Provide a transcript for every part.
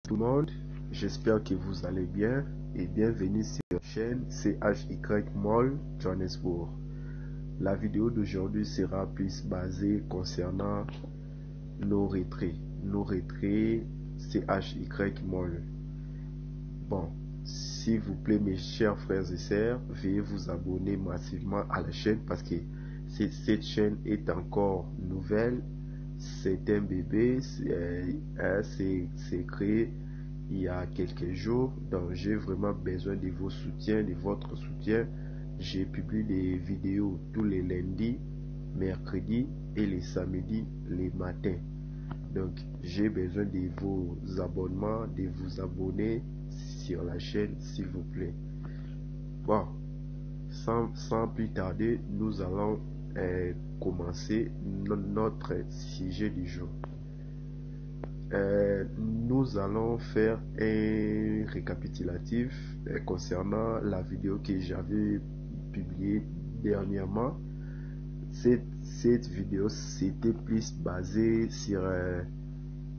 Tout le monde, j'espère que vous allez bien et bienvenue sur la chaîne CHY Mall Johannesburg. La vidéo d'aujourd'hui sera plus basée concernant nos retraits CHY Mall. Bon, s'il vous plaît mes chers frères et sœurs, veuillez vous abonner massivement à la chaîne parce que cette chaîne est encore nouvelle. C'est un bébé, c'est créé il y a quelques jours, donc j'ai vraiment besoin de vos soutiens, de votre soutien. J'ai publié des vidéos tous les lundis, mercredis et les samedis, les matins. Donc j'ai besoin de vos abonnements, de vous abonner sur la chaîne s'il vous plaît. Bon, sans plus tarder, nous allons commencer notre sujet du jour. Nous allons faire un récapitulatif concernant la vidéo que j'avais publiée dernièrement. Cette vidéo c'était plus basée sur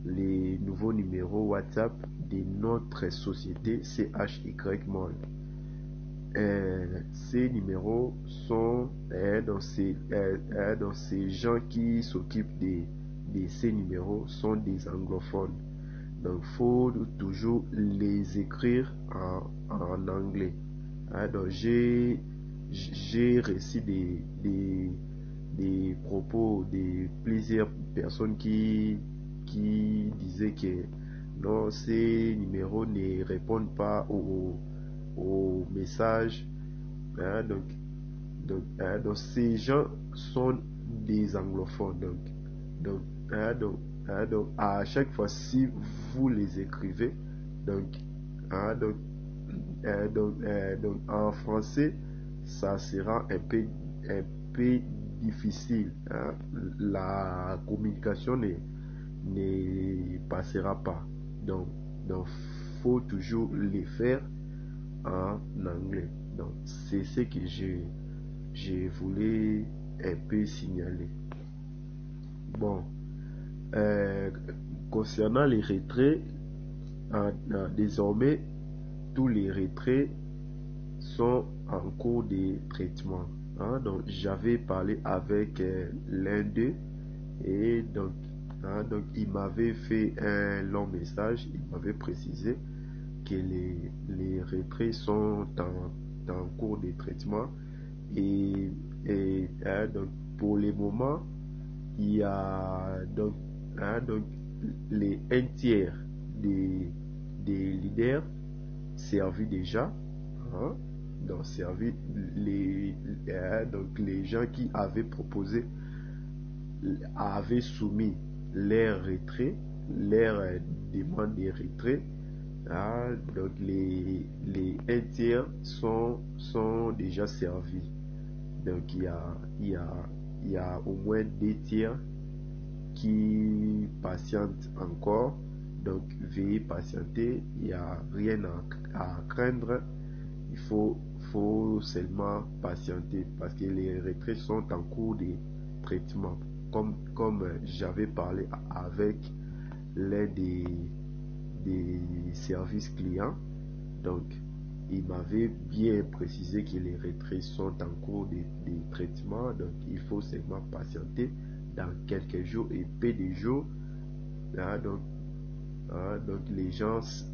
les nouveaux numéros WhatsApp de notre société CHY Mall. Ces numéros sont dans ces gens qui s'occupent de ces numéros sont des anglophones. Donc faut toujours les écrire en anglais. Donc j'ai reçu des propos de plusieurs personnes qui disaient que non, ces numéros ne répondent pas aux messages. Donc ces gens sont des anglophones. Donc à chaque fois si vous les écrivez, donc en français ça sera un peu difficile. La communication ne passera pas. Donc faut toujours les faire en anglais. Donc c'est ce que je voulais un peu signaler. Bon, concernant les retraits, désormais tous les retraits sont en cours de traitement. Donc j'avais parlé avec l'un d'eux et donc il m'avait fait un long message. Il m'avait précisé que les retraits sont en cours de traitement et donc pour le moment il y a donc les un tiers des leaders servis déjà, donc servis donc les gens qui avaient proposé avaient soumis leur retrait, leur demande de retrait. Donc les un tiers sont déjà servis. Donc il y a au moins 2 tiers qui patientent encore. Donc veuillez patienter, il n'y a rien à craindre. Il faut seulement patienter parce que les retraits sont en cours de traitement. Comme j'avais parlé avec l'un des services clients, donc il m'avait bien précisé que les retraits sont en cours de traitement. Donc il faut seulement patienter dans quelques jours et peu de jours. Donc les gens se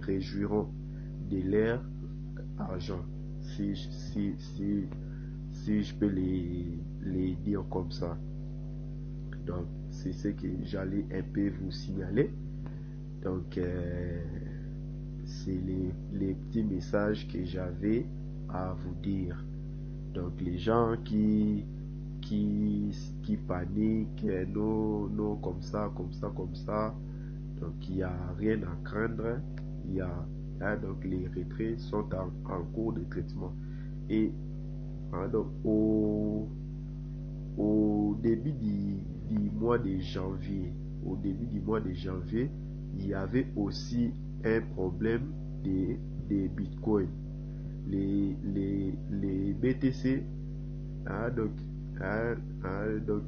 réjouiront de leur argent, si je peux les dire comme ça. Donc c'est ce que j'allais un peu vous signaler. Donc c'est les petits messages que j'avais à vous dire. Donc les gens qui paniquent, non, comme ça, donc il n'y a rien à craindre. Donc les retraits sont en cours de traitement. Et donc au début du mois de janvier, il y avait aussi un problème des bitcoins. Les BTC, donc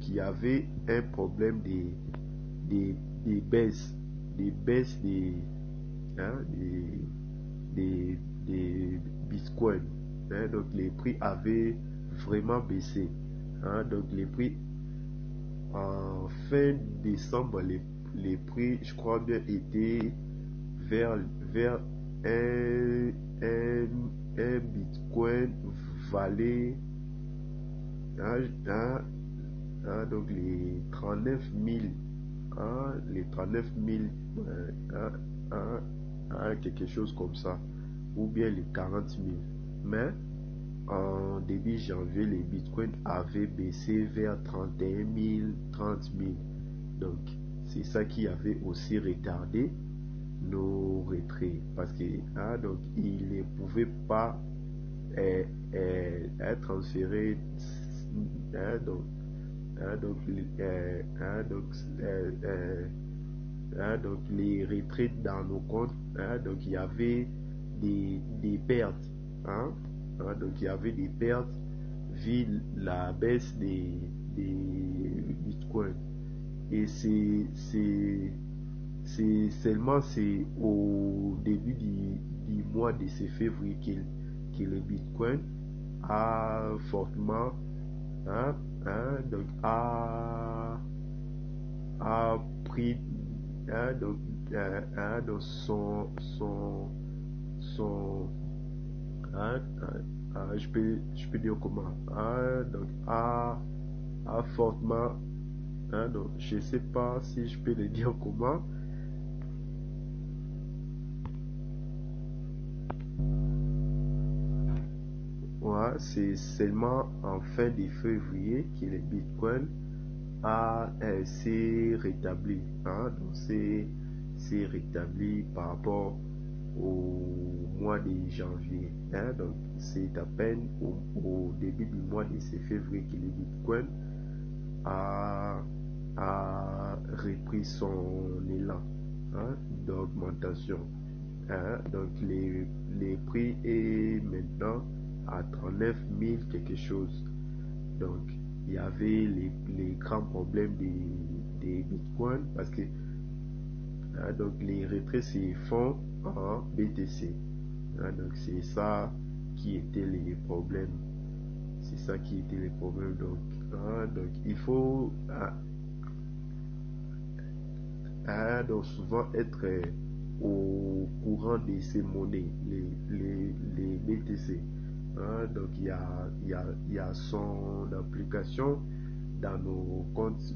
il y avait un problème des, des baisses, des baisses hein, des bitcoins. Hein, donc les prix avaient vraiment baissé. Hein, donc les prix en fin décembre, les prix, je crois bien, étaient vers un, un, un bitcoin valait hein, hein, donc les 39 000 les 39 000 hein, hein, quelque chose comme ça, ou bien les 40 000. Mais en début janvier, les bitcoins avaient baissé vers 31 000, 30 000. Donc, c'est ça qui avait aussi retardé nos retraits parce que donc, ils ne pouvaient pas être transférés. Donc, donc, donc les retraits dans nos comptes, donc il y avait des pertes. Hein, donc il y avait des pertes vu la baisse des bitcoins. Et c'est seulement c'est au début du mois de ce février que le bitcoin a fortement hein, donc a pris donc, donc son je peux dire comment donc a fortement donc je sais pas si je peux le dire comment. Ouais, c'est seulement en fin de février que le bitcoin s'est rétabli. Donc c'est rétabli par rapport au mois de janvier. Donc c'est à peine au début du mois de février que le bitcoin a, a repris son élan d'augmentation. Donc les prix est maintenant à 39 000 quelque chose. Donc il y avait les grands problèmes des bitcoins parce que donc les retraits se font en BTC. Donc c'est ça qui était les problèmes. C'est ça qui était les problèmes. Donc il faut donc souvent être au courant de ces monnaies, les BTC. Donc il y a son application dans nos comptes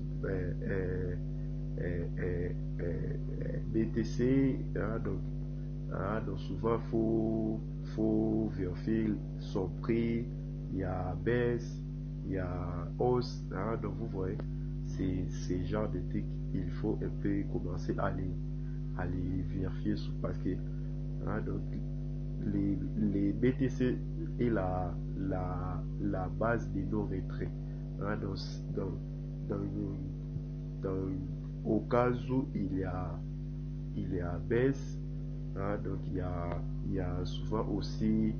BTC. Donc souvent faut vérifier son prix. Il y a baisse, il y a hausse. Donc vous voyez, c'est ce genre de trucs. Il faut un peu commencer à les vérifier parce que donc les BTC est la base de nos retraits. Donc, dans, dans, au cas où il y a baisse, donc il y a souvent aussi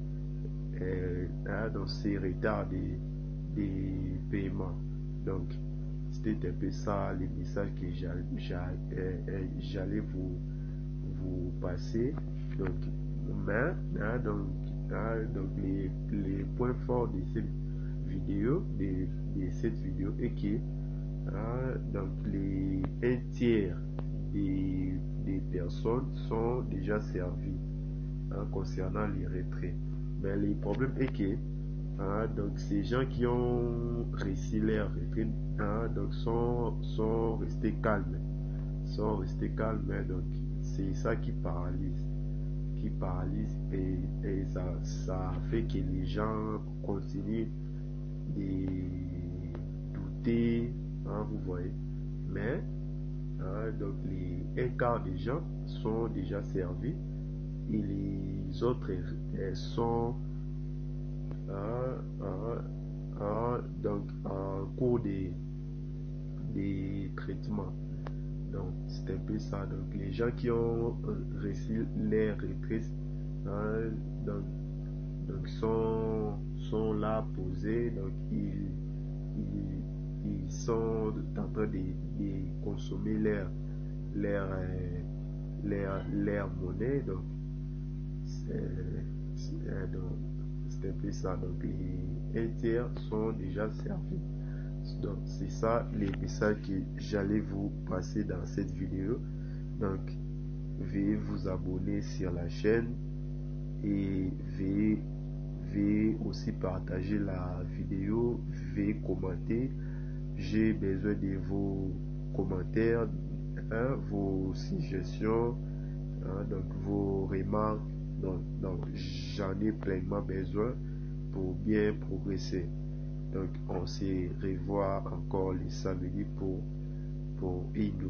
dans ces retards des paiements. Donc c'était un peu ça les messages que j'allais vous passer. Donc, donc les points forts de cette vidéo, est que donc un tiers des personnes sont déjà servies concernant les retraits. Mais le problème est que donc ces gens qui ont réussi leur retraite donc sont restés calmes. Donc c'est ça qui paralyse et ça fait que les gens continuent de douter, vous voyez. Mais donc un quart des gens sont déjà servis et les autres sont donc en cours des traitements. Donc c'est un peu ça. Donc les gens qui ont reçu les retraites donc, sont là posés. Donc ils sont en train de consommer leur monnaie. Donc, c'est un peu ça. Donc, les 1 tiers sont déjà servis. Donc, c'est ça les messages que j'allais vous passer dans cette vidéo. Donc, veuillez vous abonner sur la chaîne et veuillez aussi partager la vidéo, veuillez commenter. J'ai besoin de vos commentaires, vos suggestions, donc vos remarques. Donc j'en ai pleinement besoin pour bien progresser. Donc on se revoit encore le samedi pour une nouvelle